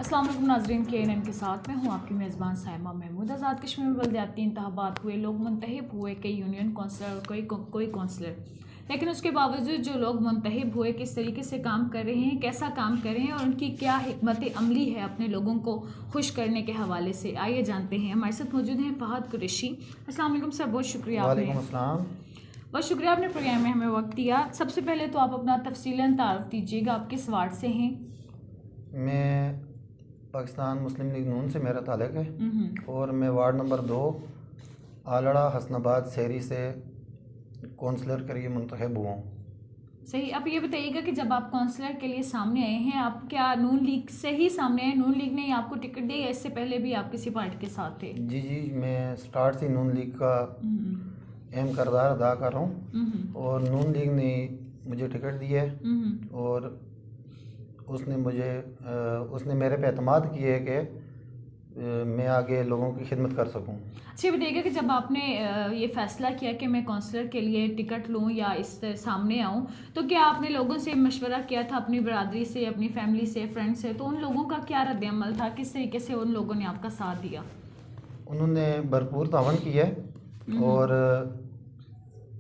अस्सलाम वालेकुम नाज़रीन, KNN के साथ मैं हूँ आपकी मेज़बान साइमा महमूद। आज़ाद कश्मीर में बलदियाती इंतखाबात हुए, लोग मुंतखब हुए, कई यूनियन कौंसलर और कोई कौंसलर, लेकिन उसके बावजूद जो लोग मुंतखब हुए किस तरीके से काम कर रहे हैं, कैसा काम कर रहे हैं और उनकी क्या हिकमत अमली है अपने लोगों को खुश करने के हवाले से, आइए जानते हैं। हमारे साथ मौजूद हैं फ़हद कुरैशी। अस्सलाम वालेकुम सर, बहुत शुक्रिया आपने बहुत शुक्रिया आपने प्रोग्राम में हमें वक्त दिया। सबसे पहले तो आप अपना तफसीलन तारुफ दीजिएगा, आप किस वार्ड से हैं? मैं पाकिस्तान मुस्लिम लीग नून से मेरा ताल्लुक़ है और मैं वार्ड नंबर 2 आलड़ा हसनाबाद शहरी से कौंसलर के लिए मुंतखब हुआ हूँ। सही। आप ये बताइएगा कि जब आप काउंसलर के लिए सामने आए हैं, आप क्या नून लीग से ही सामने आए? नून लीग ने ही आपको टिकट दी या इससे पहले भी आप किसी पार्टी के साथ थे? जी, मैं स्टार्ट से नून लीग का अहम किरदार अदा कर रहा हूँ और नून लीग ने मुझे टिकट दिया है और उसने मेरे पे एतमाद किए कि मैं आगे लोगों की खिदमत कर सकूं। अच्छा, बताइएगा कि जब आपने ये फ़ैसला किया कि मैं काउंसलर के लिए टिकट लूं या इस सामने आऊं, तो क्या आपने लोगों से मशवरा किया था, अपनी बरादरी से, अपनी फैमिली से, फ्रेंड से? तो उन लोगों का क्या रद्द-ए-अमल था, किस तरीके से उन लोगों ने आपका साथ दिया? उन्होंने भरपूर तावन किया और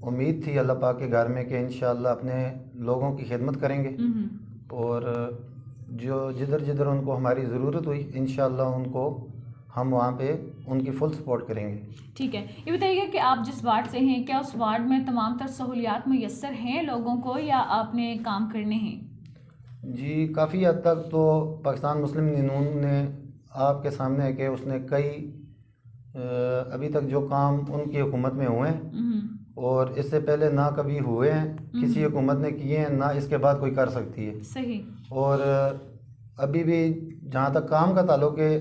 उम्मीद थी अल्लाह पाक के घर में कि इंशाअल्लाह अपने लोगों की खिदमत करेंगे और जो जिधर उनको हमारी ज़रूरत हुई इंशाअल्लाह उनको हम वहाँ पे उनकी फुल सपोर्ट करेंगे। ठीक है। ये बताइएगा कि आप जिस वार्ड से हैं, क्या उस वार्ड में तमाम तर सहूलियात मुयस्सर हैं लोगों को या आपने काम करने हैं? जी, काफ़ी हद तक तो पाकिस्तान मुस्लिम लीग नून ने आपके सामने है कि उसने कई अभी तक जो काम उनकी हुकूमत में हुए हैं और इससे पहले ना कभी हुए हैं, किसी हुकूमत ने किए हैं, ना इसके बाद कोई कर सकती है। सही। और अभी भी जहाँ तक काम का ताल्लुक है,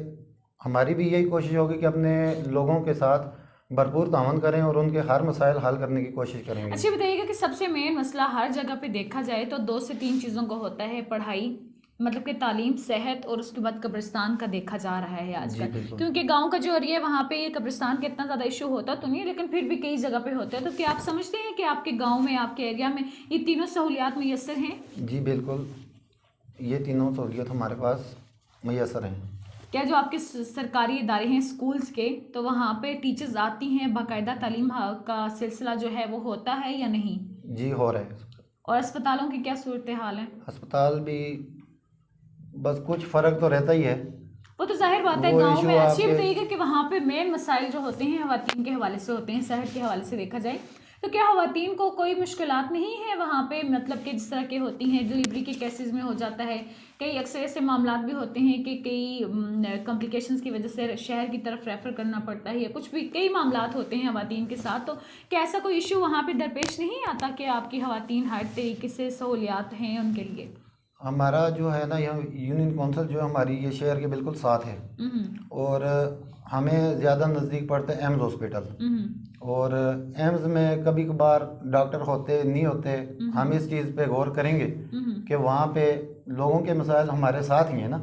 हमारी भी यही कोशिश होगी कि अपने लोगों के साथ भरपूर तावन करें और उनके हर मसाइल हल करने की कोशिश करेंगे। अच्छा, बताइएगा कि सबसे मेन मसला हर जगह पे देखा जाए तो 2 से 3 चीज़ों का होता है, पढ़ाई, मतलब कि तालीम, सेहत और उसके बाद कब्रिस्तान का देखा जा रहा है आजकल। क्योंकि गांव का जो एरिया है वहाँ पे ये कब्रिस्तान का इतना ज़्यादा इशू होता तो नहीं है, लेकिन फिर भी कई जगह पे होता है। तो क्या आप समझते हैं कि आपके गांव में, आपके एरिया में ये तीनों सहूलियात मुयस्सर हैं? जी बिल्कुल, ये तीनों सहूलियत हमारे पास मुयस्सर हैं। क्या जो आपके सरकारी इदारे हैं स्कूल्स के, तो वहाँ पे टीचर्स आती हैं, बाकायदा तालीम का सिलसिला जो है वो होता है या नहीं? जी, हो रहा है। और अस्पतालों की क्या सूरत हाल है? अस्पताल भी बस कुछ फ़र्क तो रहता ही है, वो तो जाहिर बात है गांव में। अच्छी बताइएगा कि वहाँ पे मेन मसाइल जो होते हैं ख़वातीन के हवाले से होते हैं, सेहत के हवाले से देखा जाए तो क्या ख़वातीन को कोई मुश्किलात नहीं है वहाँ पे? मतलब कि जिस तरह की होती हैं, डिलीवरी के केसेस में हो जाता है, कई अक्सर ऐसे मामला भी होते हैं कि कई कॉम्प्लिकेशंस की वजह से शहर की तरफ रेफ़र करना पड़ता है या कुछ भी, कई मामला होते हैं ख़वातीन के साथ। तो क्या ऐसा कोई इशू वहाँ पे दरपेश नहीं आता कि आपकी ख़वातीन हर तरीके से सहूलियात हैं उनके लिए? हमारा जो है ना, यहाँ यूनियन कौंसिल जो हमारी ये शहर के बिल्कुल साथ है और हमें ज़्यादा नज़दीक पड़ता है एम्स हॉस्पिटल और एम्स में कभी कभार डॉक्टर होते नहीं होते। हम इस चीज़ पे गौर करेंगे कि वहाँ पे लोगों के मसाइल हमारे साथ ही हैं ना,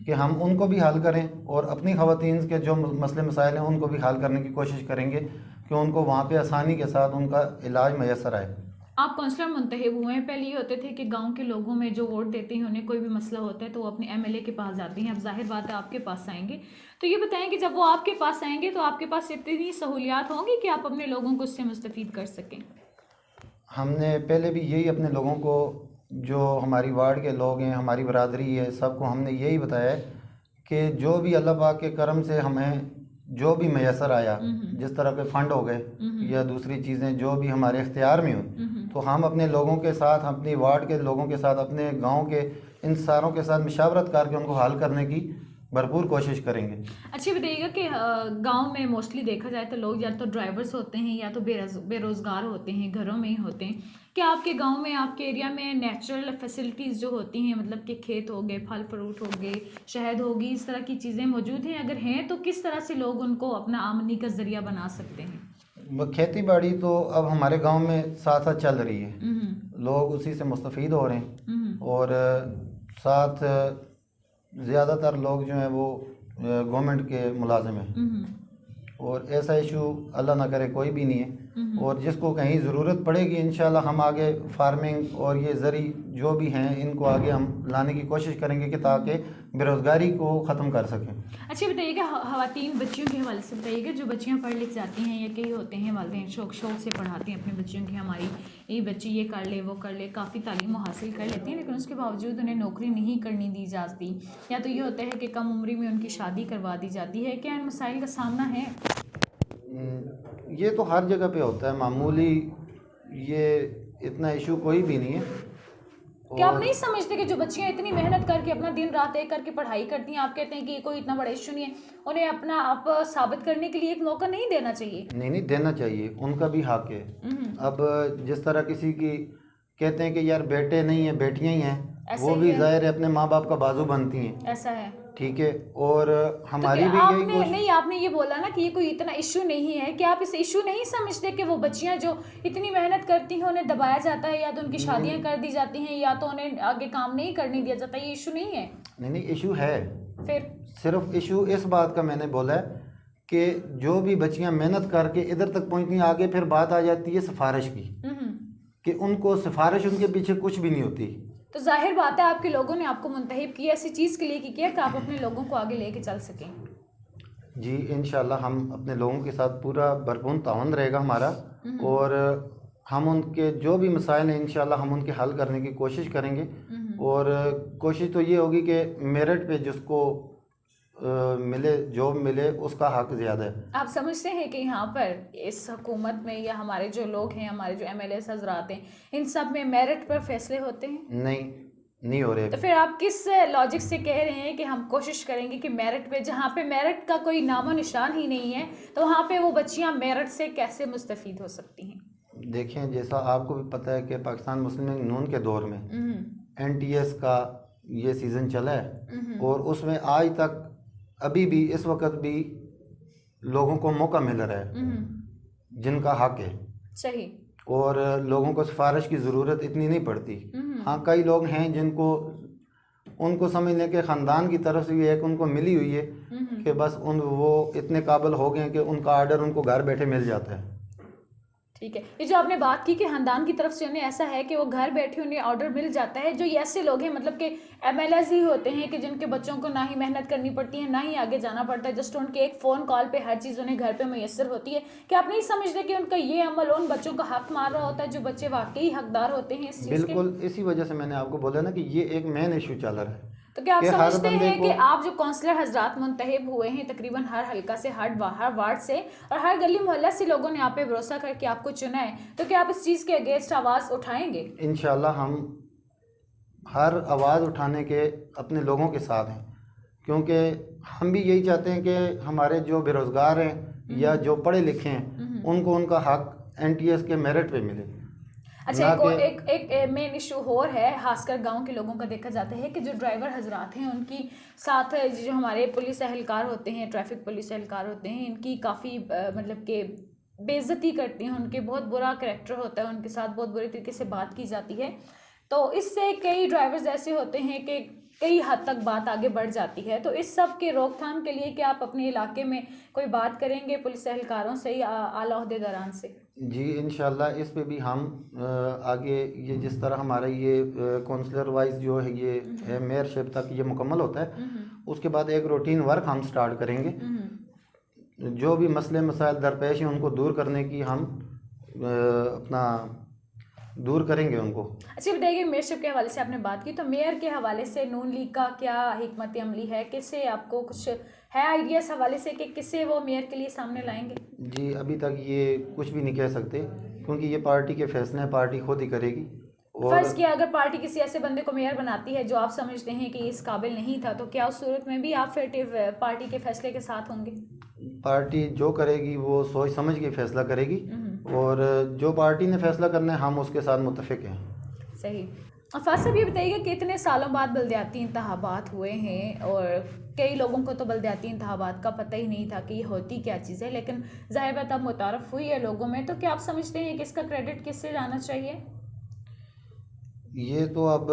कि हम उनको भी हल करें और अपनी ख़वातीन के जो मसले मसाइल हैं उनको भी हल करने की कोशिश करेंगे कि उनको वहाँ पे आसानी के साथ उनका इलाज मैसर आए। आप काउंसलर मुंतखब हुए हैं, पहले ये होते थे कि गांव के लोगों में जो वोट देते हैं उन्हें कोई भी मसला होता है तो वो अपने MLA के पास जाते हैं। अब जाहिर बात है आपके पास आएंगे, तो ये बताएं कि जब वो आपके पास आएंगे तो आपके पास इतनी सहूलियात होंगी कि आप अपने लोगों को उससे मुस्तफ़ीद कर सकें? हमने पहले भी यही अपने लोगों को, जो हमारी वार्ड के लोग हैं, हमारी बरादरी है, सबको हमने यही बताया है कि जो भी अल्लाह पाक के करम से हमें जो भी मैसर आया, जिस तरह के फ़ंड हो गए या दूसरी चीज़ें जो भी हमारे इख्तियार में हुई, तो हम अपने लोगों के साथ, अपनी वार्ड के लोगों के साथ, अपने गांव के इन सारों के साथ मशावरत करके उनको हल करने की भरपूर कोशिश करेंगे। अच्छा, बताइएगा कि गांव में मोस्टली देखा जाए तो लोग या तो ड्राइवर्स होते हैं या तो बेरोज़गार होते हैं, घरों में ही होते हैं। क्या आपके गांव में, आपके एरिया में नेचुरल फैसिलिटीज़ जो होती हैं, मतलब कि खेत हो गए, फल फ्रूट हो गए, शहद होगी, इस तरह की चीज़ें मौजूद हैं? अगर हैं तो किस तरह से लोग उनको अपना आमदनी का ज़रिया बना सकते हैं? खेती बाड़ी तो अब हमारे गांव में साथ साथ चल रही है, लोग उसी से मुस्तफ़ीद हो रहे हैं और साथ ज़्यादातर लोग जो हैं वो गवर्नमेंट के मुलाजिम हैं और ऐसा इशू अल्लाह ना करे कोई भी नहीं है। और जिसको कहीं ज़रूरत पड़ेगी इंशाल्लाह हम आगे फार्मिंग और ये ज़री जो भी हैं इनको आगे हम लाने की कोशिश करेंगे कि ताकि बेरोज़गारी को ख़त्म कर सकें। अच्छा बताइएगा, ख़वातीन बच्चियों के हवाले से बताइएगा, जो बच्चियां पढ़ लिख जाती हैं या कई होते हैं वालिदैन शौक से पढ़ाते हैं अपने बच्चियों की, हमारी ये बच्ची ये कर ले वो कर ले, काफ़ी तालीम हासिल कर लेती हैं, लेकिन उसके बावजूद उन्हें नौकरी नहीं करनी दी जाती, या तो ये होता है कि कम उम्र में उनकी शादी करवा दी जाती है। क्या इन मसाइल का सामना है? ये तो हर जगह पे होता है, मामूली, ये इतना इशू कोई भी नहीं है। क्या आप नहीं समझते कि जो बच्चियां इतनी मेहनत करके अपना दिन रात एक करके पढ़ाई करती हैं, आप कहते हैं कि ये कोई इतना बड़ा इशू नहीं है, उन्हें अपना आप साबित करने के लिए एक मौका नहीं देना चाहिए? नहीं देना चाहिए, उनका भी हक है। अब जिस तरह किसी की कहते हैं कि यार बेटे नहीं है बेटियां ही हैं, वो भी जाहिर है अपने माँ बाप का बाजू बनती हैं, ऐसा है, ठीक है। और हमारी तो भी आपने नहीं, आपने ये बोला ना कि ये कोई इतना इशू नहीं है, कि आप इस इशू नहीं समझते कि वो बच्चियां जो इतनी मेहनत करती हैं उन्हें दबाया जाता है, या तो उनकी शादियां कर दी जाती हैं, या तो उन्हें आगे काम नहीं करने दिया जाता, ये इशू नहीं है? नहीं इशू है। फिर सिर्फ इशू इस बात का मैंने बोला है कि जो भी बच्चियां मेहनत करके इधर तक पहुंचती हैं, आगे फिर बात आ जाती है सिफारिश की, कि उनको सिफारिश उनके पीछे कुछ भी नहीं होती। तो जाहिर बात है आपके लोगों ने आपको मुंतहिब किया ऐसी चीज़ के लिए कि क्या कि आप अपने लोगों को आगे लेके चल सकें। जी इंशाल्लाह हम अपने लोगों के साथ पूरा भरपूर ताउन रहेगा हमारा, और हम उनके जो भी मसाइल हैं इंशाल्लाह हम उनके हल करने की कोशिश करेंगे। और कोशिश तो ये होगी कि मेरिट पे जिसको मिले, जॉब मिले, उसका हक ज़्यादा है। आप समझते हैं कि यहाँ पर इस हुकूमत में या हमारे जो लोग हैं, हमारे जो MLA हजरात हैं, इन सब में मेरिट पर फैसले होते हैं? नहीं हो रहे। तो फिर आप किस लॉजिक से कह रहे हैं कि हम कोशिश करेंगे कि मेरिट पे, जहाँ पे मेरिट का कोई नामो निशान ही नहीं है, तो वहाँ पे वो बच्चियाँ मेरिट से कैसे मुस्तफ़ीद हो सकती हैं? देखें, जैसा आपको भी पता है कि पाकिस्तान मुस्लिम लीग नून के दौर में NTS का ये सीज़न चला है, और उसमें आज तक अभी भी इस वक्त भी लोगों को मौका मिल रहा है जिनका हक है। सही। और लोगों को सिफारिश की ज़रूरत इतनी नहीं पड़ती। हाँ, कई लोग हैं जिनको उनको समझने के ख़ानदान की तरफ से भी एक उनको मिली हुई है कि बस वो इतने काबिल हो गए हैं कि उनका आर्डर उनको घर बैठे मिल जाता है। ठीक है, ये जो आपने बात की कि खानदान की तरफ से उन्हें ऐसा है कि वो घर बैठे उन्हें ऑर्डर मिल जाता है, जो ये ऐसे लोग हैं मतलब कि MLAs ही होते हैं कि जिनके बच्चों को ना ही मेहनत करनी पड़ती है ना ही आगे जाना पड़ता है, जस्ट उनके एक फ़ोन कॉल पे हर चीज़ उन्हें घर पे मैसर होती है। क्या आप नहीं समझते कि उनका ये अमल उन बच्चों का हक मार रहा होता है जो बच्चे वाकई हकदार होते हैं इस चीज़ के? बिल्कुल, इसी वजह से मैंने आपको बोला ना कि ये एक मेन इशू चल रहा है। तो क्या आप समझते हैं कि आप जो काउंसलर हजरात मुंतहिब हुए हैं तकरीबन हर हल्का से, हर वार्ड से और हर गली मोहल्ला से लोगों ने आप पे भरोसा करके आपको चुना है, तो क्या आप इस चीज़ के अगेंस्ट आवाज़ उठाएंगे? इंशाल्लाह हम हर आवाज़ उठाने के अपने लोगों के साथ हैं, क्योंकि हम भी यही चाहते हैं कि हमारे जो बेरोज़गार हैं या जो पढ़े लिखे हैं उनको उनका हक NTS के मेरिट पे मिले। अच्छा, एक मेन इशू और है, खासकर गांव के लोगों का देखा जाता है कि जो ड्राइवर हजरात हैं उनकी साथ जो हमारे पुलिस एहलकार होते हैं, ट्रैफिक पुलिस एहलकार होते हैं, इनकी काफ़ी मतलब कि बेइज्जती करती हैं, उनके बहुत बुरा करैक्टर होता है, उनके साथ बहुत बुरे तरीके से बात की जाती है। तो इससे कई ड्राइवर्स ऐसे होते हैं कि कई हद तक बात आगे बढ़ जाती है। तो इस सब के रोकथाम के लिए क्या आप अपने इलाके में कोई बात करेंगे पुलिस एहलकारों से या आला ओहदेदारान से? जी इंशाल्लाह इस पे भी हम आगे ये जिस तरह हमारा ये काउंसलर वाइज जो है ये है मेयरशिप तक ये मुकम्मल होता है, उसके बाद एक रूटीन वर्क हम स्टार्ट करेंगे। जो भी मसले मसाइल दरपेश हैं उनको दूर करने की हम अपना दूर करेंगे उनको। अच्छा बताइए, मेयरशिप के हवाले से आपने बात की, तो मेयर के हवाले से नून लीग का क्या हिकमत अमली है? किससे आपको कुछ है आइडिया इस हवाले से कि किससे वो मेयर के लिए सामने लाएंगे? जी अभी तक ये कुछ भी नहीं कह सकते, क्योंकि ये पार्टी के फैसले हैं, पार्टी खुद ही करेगी। और फर्ज किया अगर पार्टी किसी ऐसे बंदे को मेयर बनाती है जो आप समझते हैं कि इस काबिल नहीं था, तो क्या उस सूरत में भी आप फिर पार्टी के फैसले के साथ होंगे? पार्टी जो करेगी वो सोच समझ के फैसला करेगी, और जो पार्टी ने फैसला करना है हम उसके साथ मुत्तफिक हैं। सही। फाज साहब ये बताइएगा कि इतने सालों बाद बलदियाती इंतखाबात हुए हैं और कई लोगों को तो बलदियाती इंतखाबात का पता ही नहीं था कि ये होती क्या चीज़ है, लेकिन ज़ाहिर बात अब मुतारफ़ हुई है लोगों में, तो क्या आप समझते हैं कि इसका क्रेडिट किससे जाना चाहिए? ये तो अब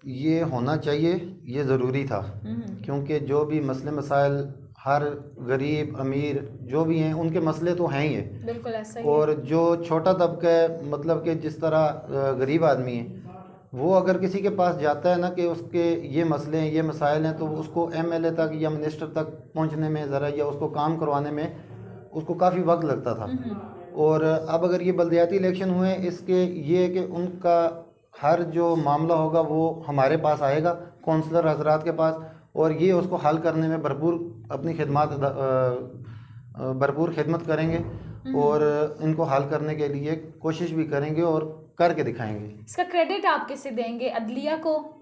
ये होना चाहिए, ये ज़रूरी था, क्योंकि जो भी मसले मसाइल हर गरीब अमीर जो भी हैं उनके मसले तो हैं ही है। बिल्कुल ऐसा ही और जो छोटा तबका है, मतलब कि जिस तरह गरीब आदमी है वो अगर किसी के पास जाता है ना कि उसके ये मसले हैं, ये मसाइल हैं, तो उसको एमएलए तक या मिनिस्टर तक पहुंचने में ज़रा या उसको काम करवाने में उसको काफ़ी वक्त लगता था। और अब अगर ये बल्दियाती इलेक्शन हुए, इसके ये है कि उनका हर जो मामला होगा वो हमारे पास आएगा, कौंसलर हजरात के पास, और ये उसको हल करने में भरपूर अपनी भरपूर खिदमत करेंगे और इनको हल करने के लिए कोशिश भी करेंगे और करके दिखाएंगे। इसका क्रेडिट आप किसे देंगे? अदलिया को,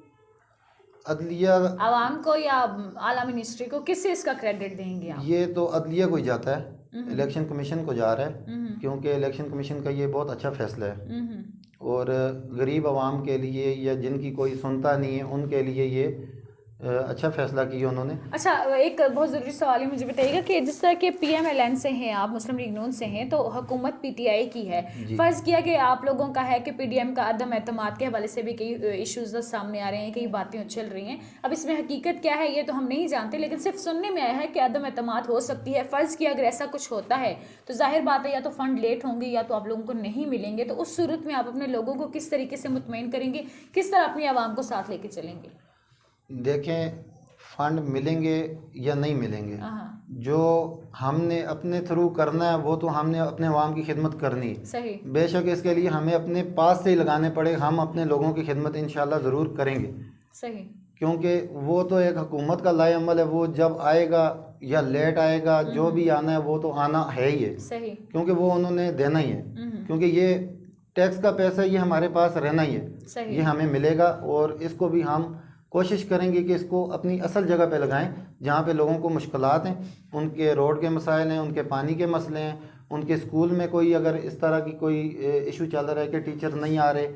अदलिया, आवाम को, या आला मिनिस्ट्री को? किससे इसका क्रेडिट देंगे आप? ये तो अदलिया को ही जाता है, इलेक्शन कमीशन को जा रहा है, क्योंकि इलेक्शन कमीशन का ये बहुत अच्छा फैसला है और गरीब आवाम के लिए या जिनकी कोई सुनता नहीं है उनके लिए ये अच्छा फैसला किया उन्होंने। अच्छा, एक बहुत ज़रूरी सवाल है, मुझे बताइएगा कि जिस तरह के PMLN से हैं आप, मुस्लिम लीग नून से हैं, तो हुकूमत PTI की है, फ़र्ज़ किया कि आप लोगों का है कि PDM का अदम एतमाद के हवाले से भी कई इश्यूज़ सामने आ रहे हैं, कई बातें उछल रही हैं। अब इसमें हकीकत क्या है ये तो हम नहीं जानते, लेकिन सिर्फ सुनने में आया है कि अदम एतमाद हो सकती है। फ़र्ज़ किया अगर ऐसा कुछ होता है तो जाहिर बात है या तो फ़ंड लेट होंगे या तो आप लोगों को नहीं मिलेंगे, तो उस सूरत में आप अपने लोगों को किस तरीके से मुतमईन करेंगे, किस तरह अपनी आवाम को साथ लेके चलेंगे? देखें, फंड मिलेंगे या नहीं मिलेंगे, जो हमने अपने थ्रू करना है वो तो हमने अपने अवाम की खिदमत करनी है। सही। बेशक इसके लिए हमें अपने पास से ही लगाने पड़े, हम अपने लोगों की खिदमत इंशाल्लाह ज़रूर करेंगे। सही। क्योंकि वो तो एक हुकूमत का लाए अमल है, वो जब आएगा या लेट आएगा, जो भी आना है वो तो आना है ही है। सही। क्योंकि वो उन्होंने देना ही है, क्योंकि ये टैक्स का पैसा ये हमारे पास रहना ही है। सही। ये हमें मिलेगा और इसको भी हम कोशिश करेंगे कि इसको अपनी असल जगह पे लगाएं, जहाँ पे लोगों को मुश्किलात हैं, उनके रोड के मसाइल हैं, उनके पानी के मसले हैं, उनके स्कूल में कोई अगर इस तरह की कोई इशू चल रहा है कि टीचर नहीं आ रहे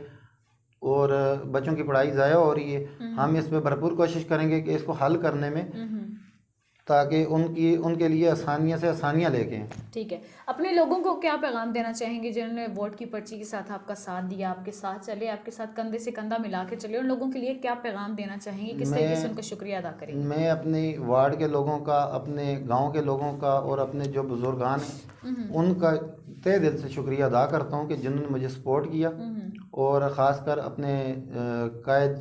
और बच्चों की पढ़ाई ज़ाया हो रही है, हम इस पर भरपूर कोशिश करेंगे कि इसको हल करने में, ताकि उनके लिए आसानियाँ से आसानियाँ लेके आएं। ठीक है, अपने लोगों को क्या पैगाम देना चाहेंगे जिन्होंने वोट की पर्ची के साथ आपका साथ दिया, आपके साथ चले, आपके साथ कंधे से कंधा मिला के चले, उन लोगों के लिए क्या पैगाम देना चाहेंगे, किस तरीके से उनका शुक्रिया अदा करेंगे? मैं अपने वार्ड के लोगों का, अपने गांव के लोगों का और अपने जो बुजुर्गान हैं उनका तहे दिल से शुक्रिया अदा करता हूं कि जिन्होंने मुझे सपोर्ट किया, और ख़ासकर अपने कायद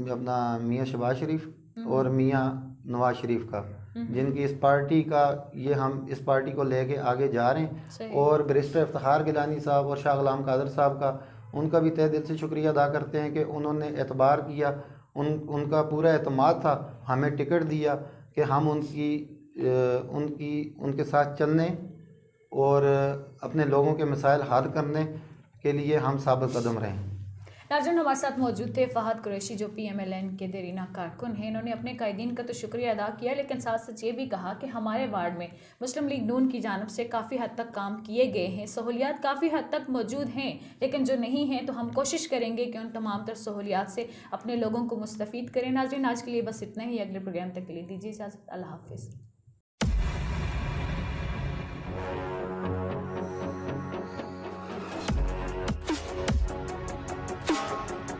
अपना मियाँ शहबाज शरीफ और मियाँ नवाज शरीफ का, जिनकी इस पार्टी का हम इस पार्टी को लेके आगे जा रहे हैं, और बैरिस्टर इफ्तिखार गिलानी साहब और शाह गुलाम कादर साहब का, उनका भी तहे दिल से शुक्रिया अदा करते हैं कि उन्होंने एतबार किया, उनका पूरा एतमाद था, हमें टिकट दिया कि हम उनके साथ चलने और अपने लोगों के मसाइल हल करने के लिए हम साबित कदम रहें। नाज़रीन, हमारे साथ मौजूद थे फ़हद कुरैशी जो PMLN के देरीना कारकुन हैं। इन्होंने अपने कायदीन का तो शुक्रिया अदा किया, लेकिन साथ साथ ये भी कहा कि हमारे वार्ड में मुस्लिम लीग नून की जानिब से काफ़ी हद तक काम किए गए हैं, सहूलियात काफ़ी हद तक मौजूद हैं, लेकिन जो नहीं हैं तो हम कोशिश करेंगे कि उन तमाम तर सहूलियात से अपने लोगों को मुस्तफ़ीद करें। नाज़रीन, आज के लिए बस इतना ही। अगले प्रोग्राम तक के लिए दीजिए इजाज़त। अल्लाह हाफ़िज़।